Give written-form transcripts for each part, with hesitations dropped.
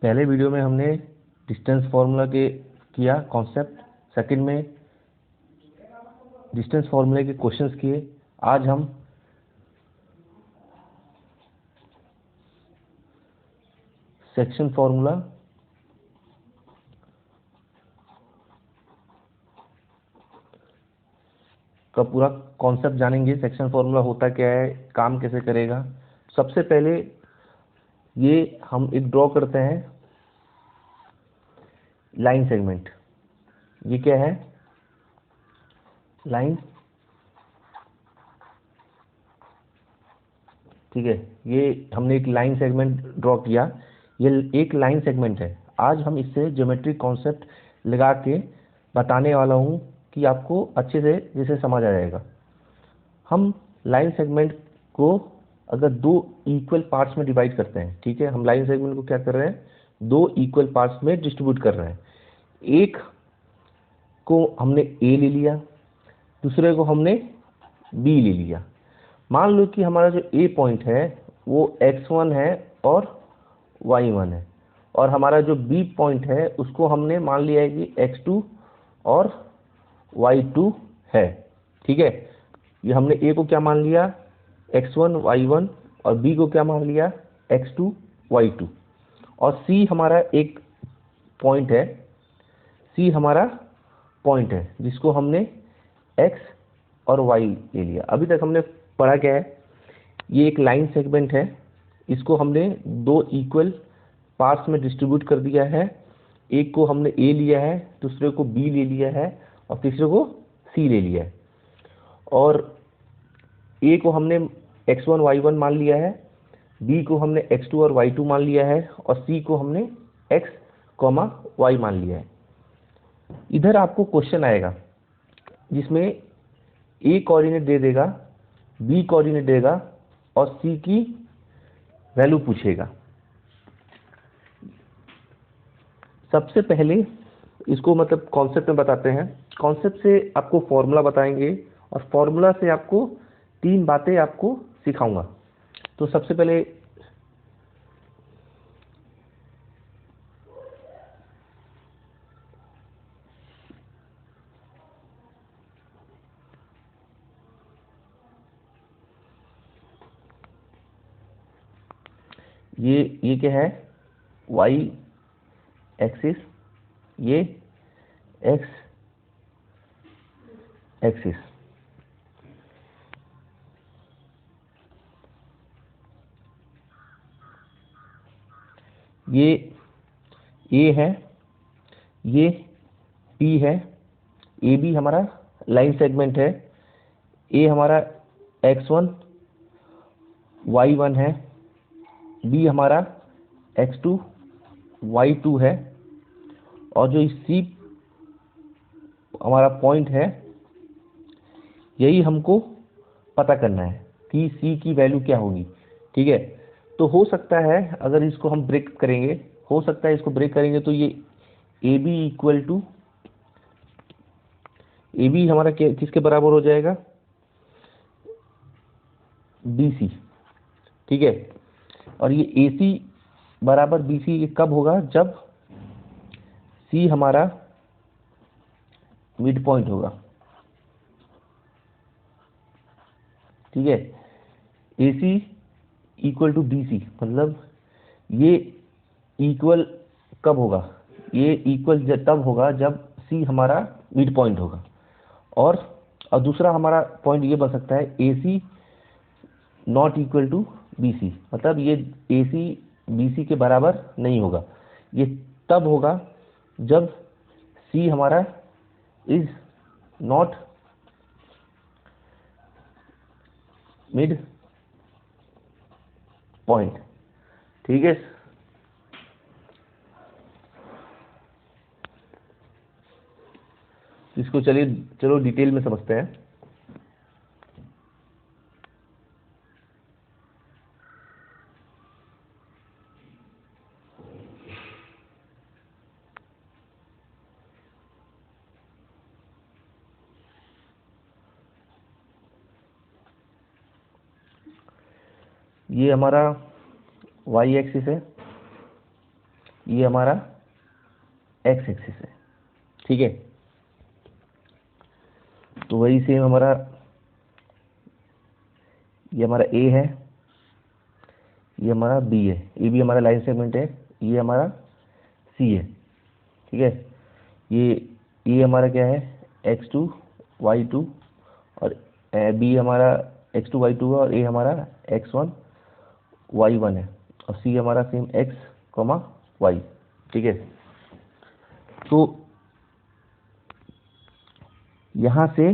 पहले वीडियो में हमने डिस्टेंस फार्मूला के किया कॉन्सेप्ट, सेकंड में डिस्टेंस फार्मूले के क्वेश्चंस किए। आज हम सेक्शन फार्मूला का पूरा कॉन्सेप्ट जानेंगे। सेक्शन फार्मूला होता क्या है, काम कैसे करेगा। सबसे पहले ये हम एक ड्रॉ करते हैं लाइन सेगमेंट। ये क्या है? लाइन, ठीक है। ये हमने एक लाइन सेगमेंट ड्रॉ किया। ये एक लाइन सेगमेंट है। आज हम इससे ज्योमेट्रिक कॉन्सेप्ट लगा के बताने वाला हूँ कि आपको अच्छे से जैसे समझ आ जाएगा। हम लाइन सेगमेंट को अगर दो इक्वल पार्ट्स में डिवाइड करते हैं, ठीक है। हम लाइन सेगमेंट को क्या कर रहे हैं, दो इक्वल पार्ट्स में डिस्ट्रीब्यूट कर रहे हैं। एक को हमने ए ले लिया, दूसरे को हमने बी ले लिया। मान लो कि हमारा जो ए पॉइंट है वो x1 है और y1 है, और हमारा जो बी पॉइंट है उसको हमने मान लिया है कि x2 और y2 है, ठीक है। ये हमने ए को क्या मान लिया, x1 y1, और बी को क्या मान लिया, x2 y2। और सी हमारा एक पॉइंट है, सी हमारा पॉइंट है जिसको हमने x और y ले लिया। अभी तक हमने पढ़ा क्या है, ये एक लाइन सेगमेंट है। इसको हमने दो इक्वल पार्ट्स में डिस्ट्रीब्यूट कर दिया है। एक को हमने ए लिया है, दूसरे को बी ले लिया है, और तीसरे को सी ले लिया है। और ए को हमने x1 y1 मान लिया है, बी को हमने x2 और y2 मान लिया है, और सी को हमने x, y मान लिया है। इधर आपको क्वेश्चन आएगा जिसमें ए कोऑर्डिनेट दे देगा, बी कोऑर्डिनेट देगा, और सी की वैल्यू पूछेगा। सबसे पहले इसको मतलब कॉन्सेप्ट में बताते हैं। कॉन्सेप्ट से आपको फॉर्मूला बताएंगे, और फॉर्मूला से आपको तीन बातें आपको सिखाऊंगा। तो सबसे पहले ये क्या है, y एक्सिस, ये x एक्सिस। ये a है, ये p है। ए बी हमारा लाइन सेगमेंट है। ए हमारा x1 y1 है, बी हमारा x2 y2 है, और जो सी हमारा पॉइंट है, यही हमको पता करना है कि सी की वैल्यू क्या होगी, ठीक है। तो हो सकता है अगर इसको हम ब्रेक करेंगे, हो सकता है इसको ब्रेक करेंगे तो ये A B equal to, A B हमारा किसके बराबर हो जाएगा, बी सी, ठीक है। और ये ए सी बराबर बी सी कब होगा, जब सी हमारा मिड पॉइंट होगा, ठीक है। A C equal to B C मतलब ये इक्वल कब होगा, ये इक्वल तब होगा जब सी हमारा मिड पॉइंट होगा। और दूसरा हमारा पॉइंट ये बन सकता है, A C not equal to B C, मतलब ये ए सी बी सी के बराबर नहीं होगा। ये तब होगा जब सी हमारा इज नॉट मिड पॉइंट, ठीक है। इसको चलो डिटेल में समझते हैं। ये हमारा y एक्सिस है, ये हमारा एक्स एक्सिस है, ठीक है। तो वही सेम हमारा ये हमारा ए है, ये हमारा बी है, ये भी हमारा लाइन सेगमेंट है, ये हमारा सी है, ठीक है। ये हमारा क्या है, x2 y2 और बी हमारा x2 y2 है और ए हमारा x1 y1 है और सी हमारा सेम x, y, ठीक है। तो यहाँ से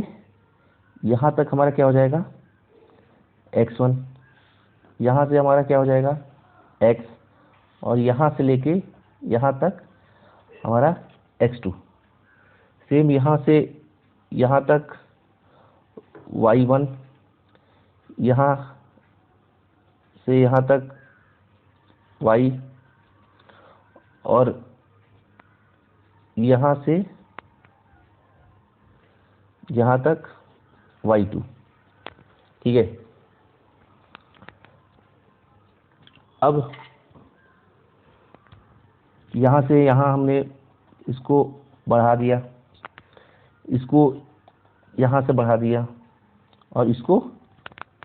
यहाँ तक हमारा क्या हो जाएगा, x1, यहाँ से हमारा क्या हो जाएगा x, और यहाँ से लेके यहाँ तक हमारा x2, सेम यहाँ से यहाँ तक y1, यहाँ से यहाँ तक y, और यहाँ से यहाँ तक y2, ठीक है। अब यहाँ से यहाँ हमने इसको बढ़ा दिया, इसको यहाँ से बढ़ा दिया और इसको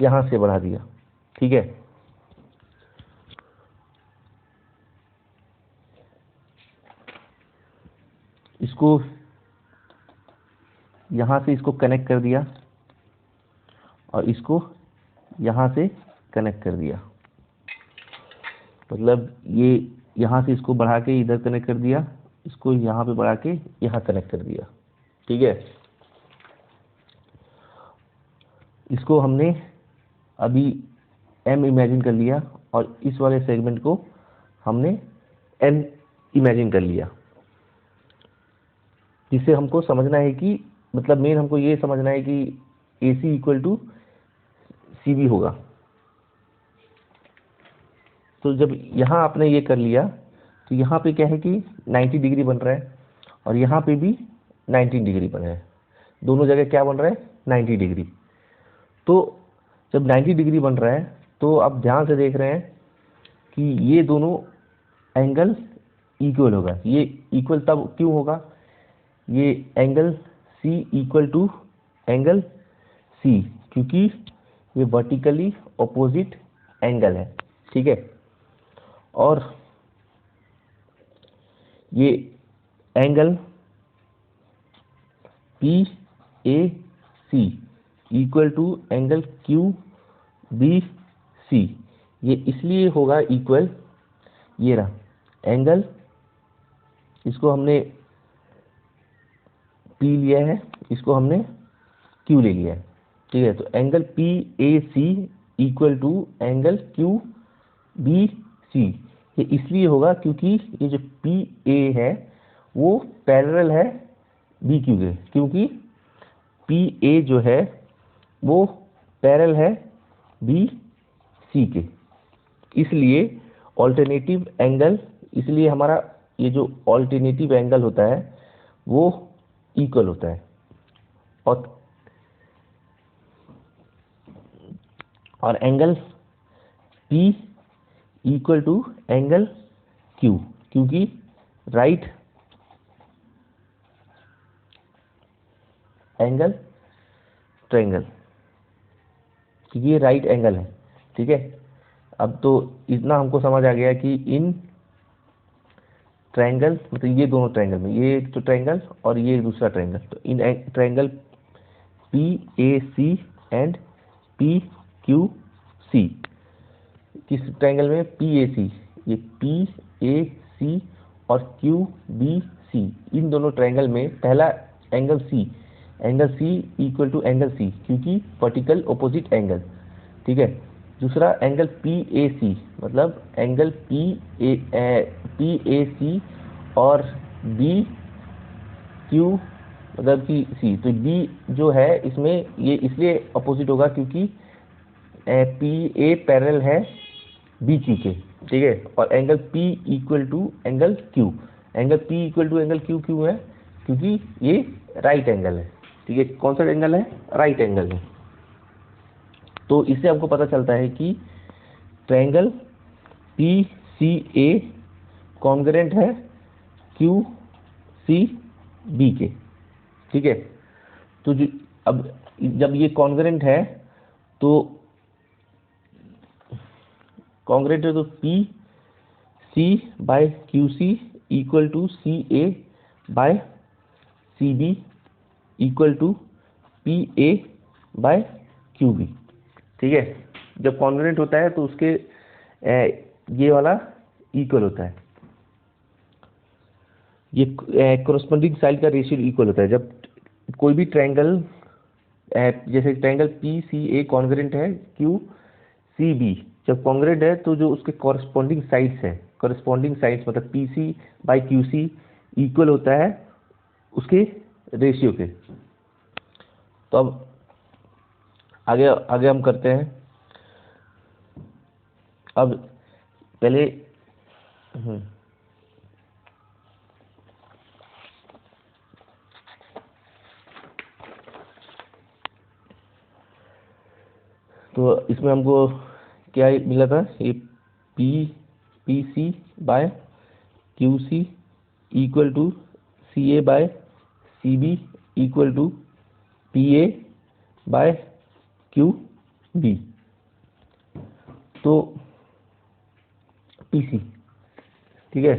यहाँ से बढ़ा दिया, ठीक है। इसको यहाँ से इसको कनेक्ट कर दिया और इसको यहाँ से कनेक्ट कर दिया, मतलब ये यहाँ से इसको बढ़ा के इधर कनेक्ट कर दिया, इसको यहाँ पे बढ़ा के यहाँ कनेक्ट कर दिया, ठीक है। इसको हमने अभी m इमेजिन कर लिया और इस वाले सेगमेंट को हमने n इमेजिन कर लिया, जिससे हमको समझना है कि मतलब मेन हमको ये समझना है कि AC इक्वल टू CB होगा। तो जब यहाँ आपने ये कर लिया तो यहाँ पे क्या है कि 90 डिग्री बन रहा है और यहाँ पे भी 90 डिग्री बन रहा है, दोनों जगह क्या बन रहा है 90 डिग्री। तो जब 90 डिग्री बन रहा है तो आप ध्यान से देख रहे हैं कि ये दोनों एंगल इक्वल होगा। ये इक्वल तब क्यों होगा, ये angle C equal to angle C, क्योंकि ये वर्टिकली ऑपोजिट एंगल है, ठीक है। और ये angle PAC equal to angle QBC, ये इसलिए होगा इक्वल, ये रहा एंगल, इसको हमने P लिया है, इसको हमने Q ले लिया है, ठीक है। तो angle PAC equal to angle QBC, ये इसलिए होगा क्योंकि ये जो PA है वो पैरेलल है BQ के, क्योंकि PA जो है वो पैरेलल है BC के, इसलिए ऑल्टरनेटिव एंगल, इसलिए हमारा ये जो ऑल्टरनेटिव एंगल होता है वो इक्वल होता है। और angle P equal to angle Q, क्योंकि राइट एंगल ट्रायंगल, क्योंकि ये राइट एंगल है, ठीक है। अब तो इतना हमको समझ आ गया कि इन ट्रायंगल, मतलब ये दोनों ट्रायंगल में, ये एक तो ट्रायंगल और ये दूसरा ट्रायंगल, तो इन ट्रायंगल PAC एंड PQC, किस ट्रायंगल में PAC, ये PAC और QBC, इन दोनों ट्रायंगल में पहला angle C equal to angle C, क्योंकि वर्टिकल ऑपोजिट एंगल, ठीक है। दूसरा एंगल PAC, मतलब एंगल PAC और BQ मतलब कि C, तो B जो है इसमें ये इसलिए अपोजिट होगा क्योंकि PA पैरेलल है BQ के, ठीक है। और angle P equal to angle Q, angle P equal to angle Q क्यों है, क्योंकि ये राइट एंगल है, ठीक है। कौन सा एंगल है, राइट एंगल है। तो इससे हमको पता चलता है कि ट्रायंगल PCA कॉन्ग्रेंट है क्यू सी बी के, ठीक है। तो जो अब जब ये कॉन्ग्रेंट है तो कॉन्ग्रेंट है तो P C by Q C equal to C A by C B equal to P A by Q B, ठीक है। जब कॉन्ग्रेंट होता है तो उसके ये वाला इक्वल होता है, ये कोरस्पोंडिंग साइड का रेशियो इक्वल होता है। जब कोई भी ट्रायंगल जैसे triangle P C A congruent है क्यू सी बी, जब कॉन्ग्रेंट है तो जो उसके कॉरस्पॉन्डिंग साइड्स है, कॉरस्पॉन्डिंग साइड्स मतलब P C by Q C equal होता है उसके रेशियो के। तो अब आगे आगे हम करते हैं। अब पहले तो इसमें हमको क्या मिला था, ये P C by Q C equal to C A by C B equal to P A by Q B. तो पी सी, ठीक है,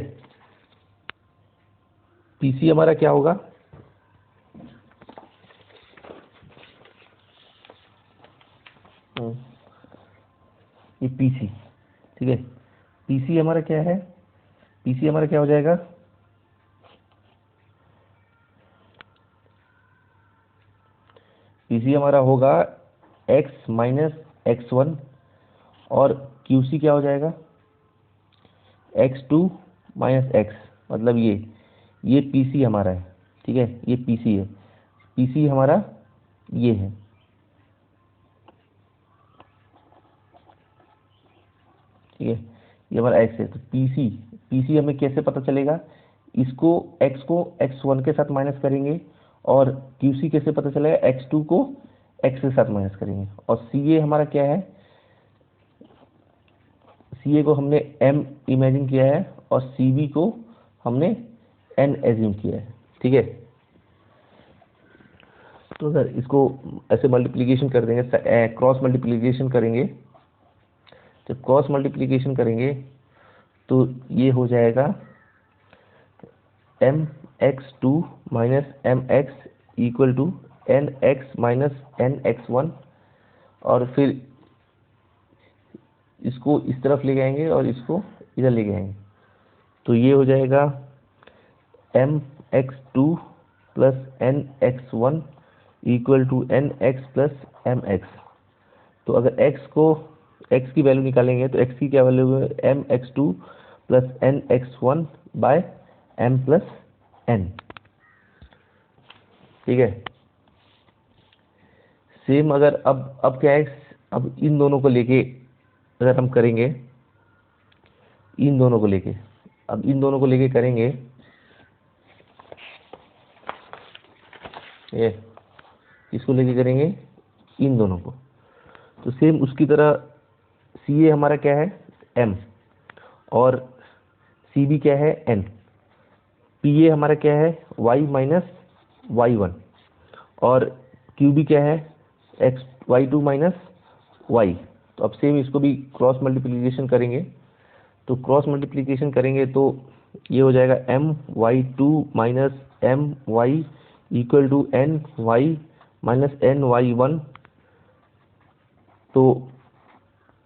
पी सी हमारा क्या होगा, ये पी सी, ठीक है। पी सी हमारा क्या है, पी सी हमारा क्या हो जाएगा, पी सी हमारा होगा x माइनस एक्स वन, और क्यू सी क्या हो जाएगा x2 माइनस एक्स, मतलब ये पी सी हमारा है, ठीक है, ये पी सी है, पी सी हमारा ये है, ठीक है, ये हमारा x है। तो पी सी हमें कैसे पता चलेगा, इसको x को x1 के साथ माइनस करेंगे, और क्यू सी कैसे पता चलेगा, x2 को x के साथ माइनस करेंगे। और सी ए हमारा क्या है, सी ए को हमने m इमेजिन किया है और सी बी को हमने n एज्यूम किया है, ठीक है। तो अगर इसको ऐसे मल्टीप्लिकेशन कर देंगे, क्रॉस मल्टीप्लिकेशन करेंगे, जब क्रॉस मल्टीप्लिकेशन करेंगे तो ये हो जाएगा M X two minus M X equal to N X minus N X one, और फिर इसको इस तरफ ले जाएंगे और इसको इधर ले जाएंगे, तो ये हो जाएगा M X two plus N X one equal to N X plus M X. तो अगर x की वैल्यू निकालेंगे तो x की क्या वैल्यू है, M X two plus N X one by M plus N, ठीक है। सेम अगर अब क्या है, अब इन दोनों को लेके अगर हम करेंगे, इन दोनों को लेके, अब इन दोनों को लेके करेंगे, ये इसको लेके करेंगे इन दोनों को, तो सेम उसकी तरह सी ए हमारा क्या है m, और सी बी क्या है n, पी ए हमारा क्या है y माइनस वाई वन, और क्यू बी क्या है X Y two minus Y. तो अब सेम इसको भी क्रॉस मल्टीप्लिकेशन करेंगे, तो क्रॉस मल्टीप्लिकेशन करेंगे तो ये हो जाएगा M Y two minus M Y equal to N Y minus N Y one. तो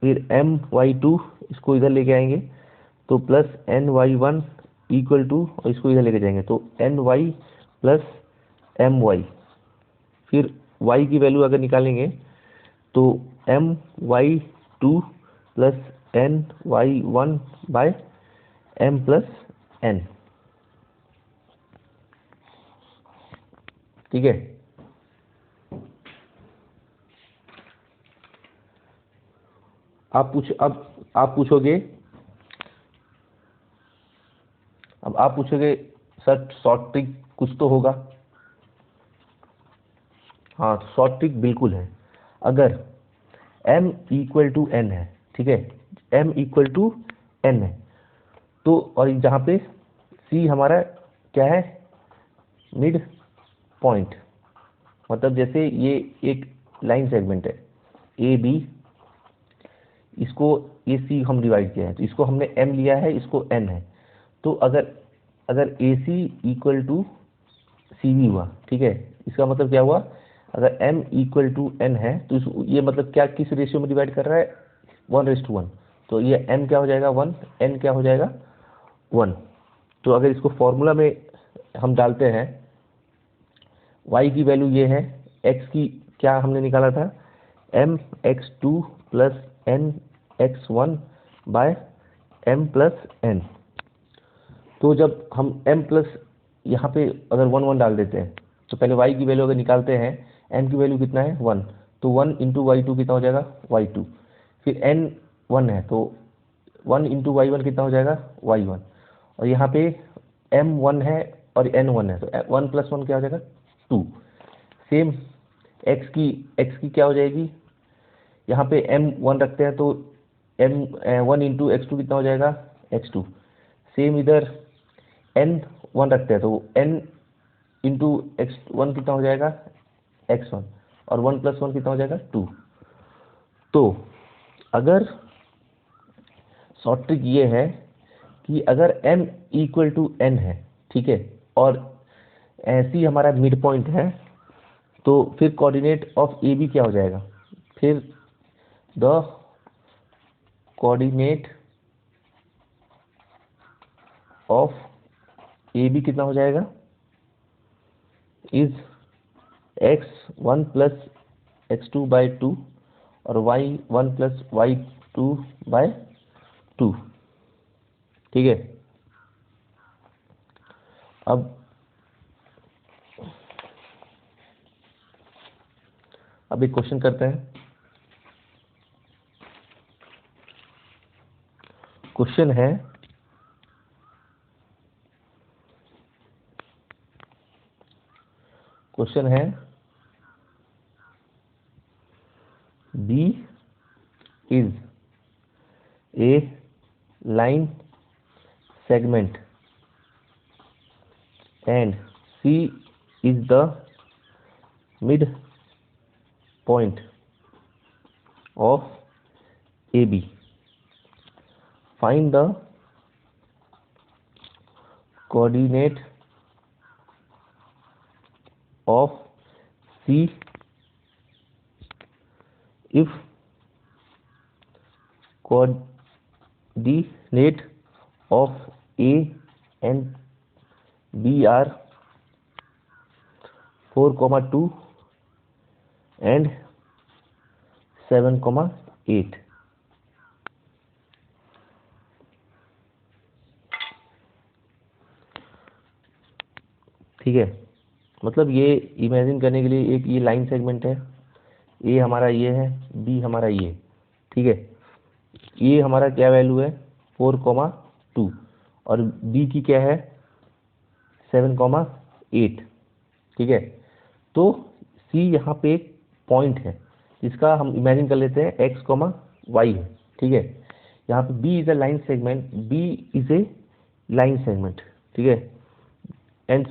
फिर एम वाई टू इसको इधर लेके आएंगे तो plus n Y one equal to, और इसको इधर लेके जाएंगे तो n y plus m y. फिर y की वैल्यू अगर निकालेंगे तो m Y two plus n Y one by M plus N, ठीक है। अब आप पूछोगे, सर शॉर्ट ट्रिक कुछ तो होगा। हाँ, तो शॉर्ट ट्रिक बिल्कुल है। अगर m इक्वल टू n है, ठीक है, m इक्वल टू n है, तो और जहाँ पे सी हमारा क्या है, मिड पॉइंट, मतलब जैसे ये एक लाइन सेगमेंट है ए बी, इसको ए सी हम डिवाइड किया है, तो इसको हमने एम लिया है, इसको एन है। तो अगर ए सी इक्वल टू सी बी हुआ, ठीक है, इसका मतलब क्या हुआ, अगर m इक्वल टू एन है तो ये मतलब क्या, किस रेशियो में डिवाइड कर रहा है, 1:1। तो ये m क्या हो जाएगा 1, n क्या हो जाएगा 1। तो अगर इसको फॉर्मूला में हम डालते हैं, y की वैल्यू ये है, x की क्या हमने निकाला था, mx2 plus nx1 by m plus n। तो जब हम m प्लस यहाँ पे अगर 1 डाल देते हैं, तो पहले y की वैल्यू अगर निकालते हैं, n की वैल्यू कितना है 1, तो 1 इंटू y2 कितना हो जाएगा y2, फिर n 1 है तो 1 इंटू y1 कितना हो जाएगा y1, और यहाँ पे m 1 है और n 1 है, तो 1 प्लस 1 क्या हो जाएगा 2। सेम x की क्या हो जाएगी, यहाँ पे m 1 रखते हैं तो m 1 इंटू x2 कितना हो जाएगा x2। सेम इधर n 1 रखते हैं तो n इंटू x1 कितना हो जाएगा x1, और 1 प्लस 1 कितना हो जाएगा 2। तो अगर शॉर्ट ट्रिक ये है कि अगर m इक्वल टू n है, ठीक है, और ऐसी हमारा मिड पॉइंट है, तो फिर कोऑर्डिनेट ऑफ ए बी क्या हो जाएगा, फिर the coordinate of A B कितना हो जाएगा, is x1 plus x2 by 2 और y1 प्लस y2 बाय 2, ठीक है। अब एक क्वेश्चन करते हैं। क्वेश्चन है B is a line segment and C is the mid point of AB. Find the coordinate of C if coordinate of A and B are 4,2 and 7,8। ठीक है, मतलब ये इमेजिन करने के लिए, एक ये लाइन सेगमेंट है, ए हमारा ये है, बी हमारा ये, ठीक है, ये हमारा क्या वैल्यू है 4,2 और बी की क्या है 7,8, ठीक है। तो सी यहाँ पे एक पॉइंट है, इसका हम इमेजिन कर लेते हैं x, y है, ठीक है। यहाँ पे B is a line segment, B is a line segment, ठीक है, and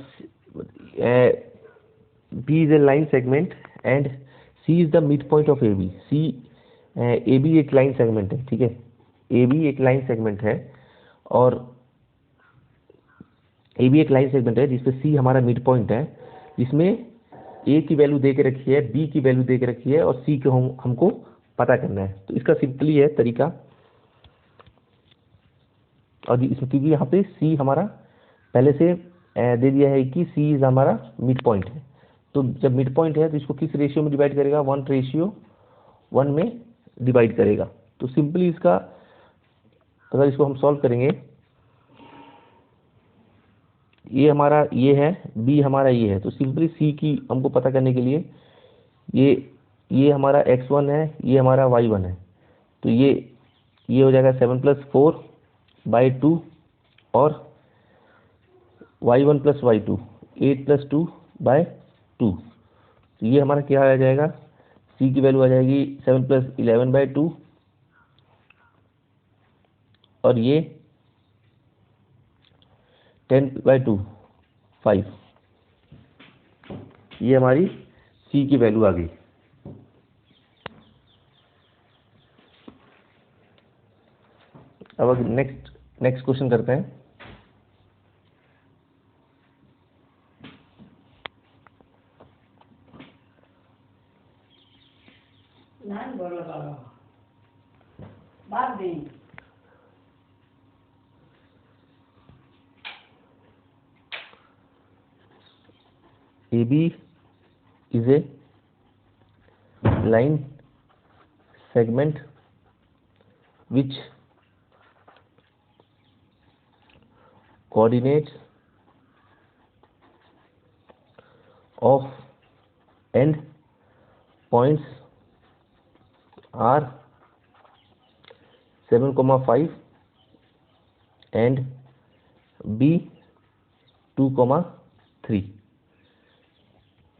B is a line segment and C is the mid point of AB। AB एक लाइन सेगमेंट है, ठीक है, AB एक लाइन सेगमेंट है, और AB एक लाइन सेगमेंट है जिसपे C हमारा मिड पॉइंट है, जिसमें A की वैल्यू दे के रखी है, B की वैल्यू दे के रखी है, और C को हमको पता करना है। तो इसका सिंपली है तरीका, और क्योंकि यहाँ पे C हमारा पहले से दे दिया है कि C इज हमारा मिड पॉइंट है, तो जब मिड पॉइंट है तो इसको किस रेशियो में डिवाइड करेगा, 1:1 में डिवाइड करेगा। तो सिंपली इसका अगर इसको हम सॉल्व करेंगे, ये हमारा ये है, B हमारा ये है, तो सिंपली C की हमको पता करने के लिए ये हमारा x1 है, ये हमारा y1 है, तो ये हो जाएगा 7 + 4 बाई 2 और y1 + y2 8 + 2 बाय 2। तो ये हमारा क्या आ जाएगा, C की वैल्यू आ जाएगी 7 + 11 बाई 2, और ये 10/2 5, ये हमारी सी की वैल्यू आ गई। अब नेक्स्ट क्वेश्चन करते हैं। AB is a line segment which coordinates of end points are 7,5 and B 2,3,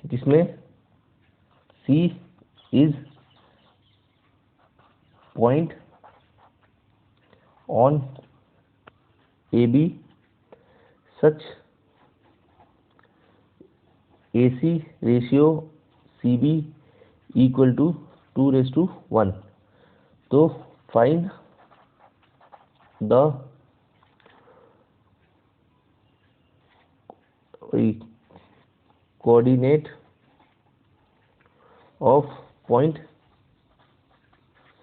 जिसमें C is point on AB such AC ratio CB equal to 2:1। तो find the coordinate of point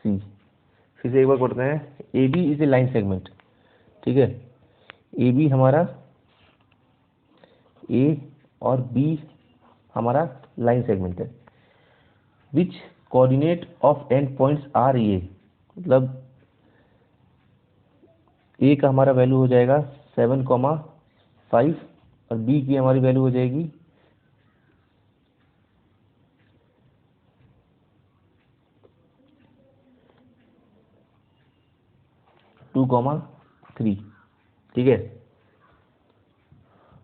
C। फिर से एक बार पढ़ते हैं। AB is a line segment, ठीक है। AB हमारा A और B हमारा लाइन सेगमेंट है। Which coordinate of end points are A, मतलब A का हमारा वैल्यू हो जाएगा 7,5 और B की हमारी वैल्यू हो जाएगी 2,3, ठीक है।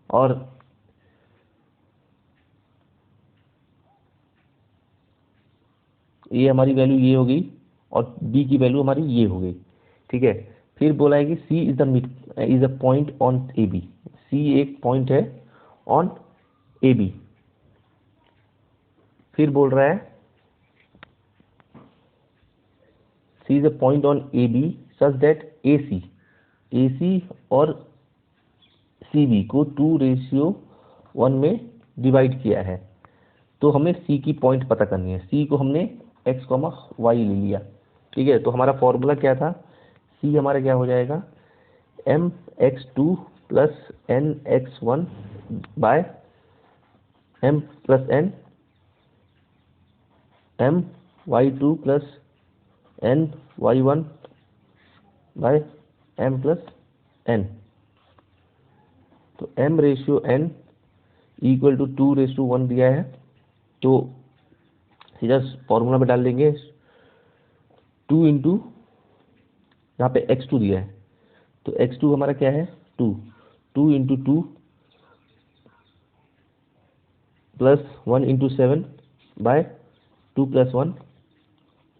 और ये हमारी वैल्यू ये हो गई और B की वैल्यू हमारी ये हो गई, ठीक है। फिर बोला है कि C is a point on AB। C एक पॉइंट है ऑन AB। फिर बोल रहा है C is a point on AB such that AC और CB को 2:1 में डिवाइड किया है। तो हमें C की पॉइंट पता करनी है। C को हमने x, y ले लिया, ठीक है। तो हमारा फॉर्मूला क्या था? C हमारा क्या हो जाएगा? mx2 plus nx1 by m plus n, my2 plus ny1 by m plus n। तो m/n इक्वल टू 2:1 दिया है, तो सीधा फॉर्मूला में डाल देंगे 2 इंटू, यहाँ पे x2 दिया है तो x2 हमारा क्या है 2 into 2 plus 1 into 7 by 2 plus 1,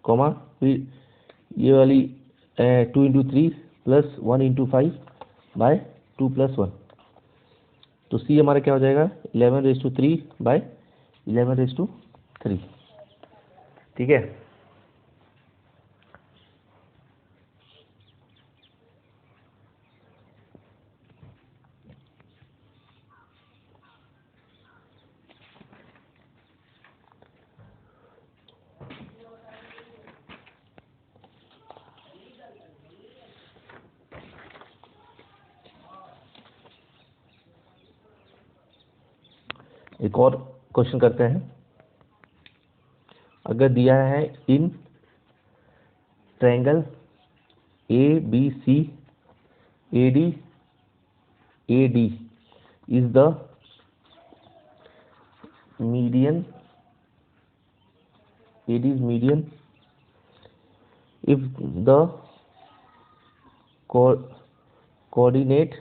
comma फिर ये वाली 2 into 3 plus 1 into 5 by 2 plus 1। तो C हमारा क्या हो जाएगा 11/3 बाय 11/3, ठीक है। एक और क्वेश्चन करते हैं। अगर दिया है in triangle ABC AD is the median, AD is median if the coordinate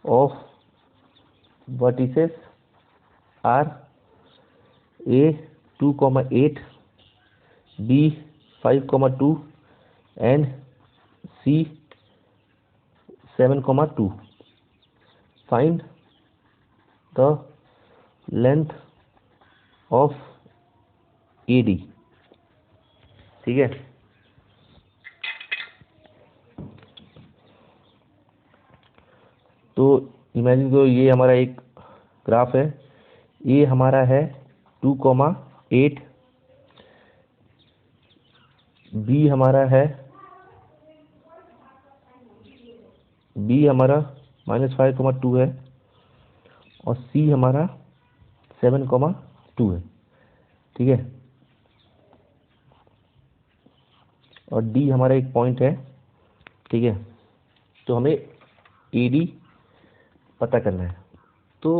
of vertices are A 2,8, B 5,2 and C 7,2. Find the length of AD. ठीक है, तो इमेजिन करो ये हमारा एक ग्राफ है, ये हमारा है 2,8, बी हमारा -5,2 है, और सी हमारा 7,2 है. ठीक है, और डी हमारा एक पॉइंट है. ठीक है, तो हमें AD पता करना है. तो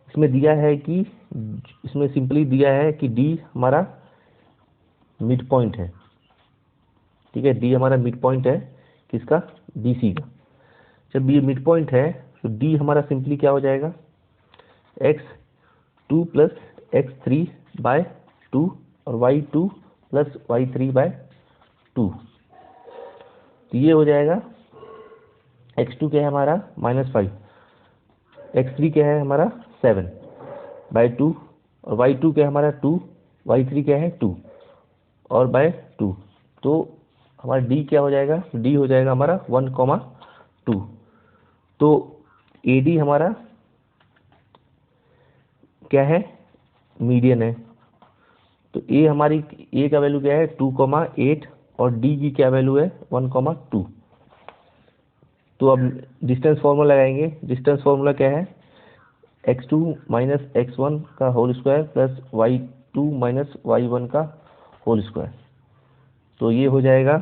इसमें दिया है कि इसमें सिंपली दिया है कि डी हमारा मिड पॉइंट है. ठीक है, डी हमारा मिड पॉइंट है किसका, BC का. जब ये मिड पॉइंट है तो डी हमारा सिंपली क्या हो जाएगा, x2 + x3/2 और y2 + y3/2. तो ये हो जाएगा, x2 क्या है हमारा -5, x3 क्या है हमारा 7/2 और y2 क्या है हमारा 2, y3 क्या है 2 और /2. तो हमारा d क्या हो जाएगा, d हो जाएगा हमारा 1,2. तो AD हमारा क्या है, मीडियन है. तो A हमारी A का वैल्यू क्या है 2,8 और D की क्या वैल्यू है 1,2. तो अब डिस्टेंस फार्मूला लगाएंगे. डिस्टेंस फार्मूला क्या है, x2 - x1 का whole square plus y2 - y1 का होल स्क्वायर. तो ये हो जाएगा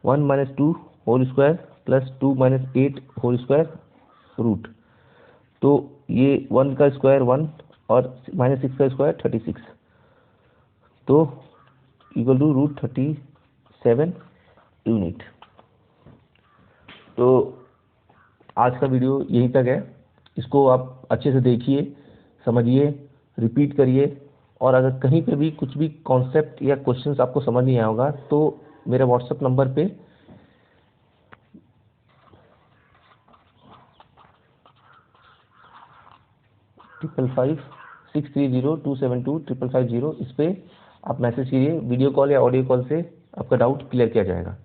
1 - 2 whole square plus 2 - 8 whole square root. तो ये 1 का स्क्वायर 1 और -6 का स्क्वायर 36, तो इक्वल टू √37 यूनिट. तो आज का वीडियो यहीं तक है. इसको आप अच्छे से देखिए, समझिए, रिपीट करिए, और अगर कहीं पे भी कुछ भी कॉन्सेप्ट या क्वेश्चंस आपको समझ नहीं आया होगा तो मेरे व्हाट्सएप नंबर पे इस पे आप मैसेज कीजिए. वीडियो कॉल या ऑडियो कॉल से आपका डाउट क्लियर किया जाएगा.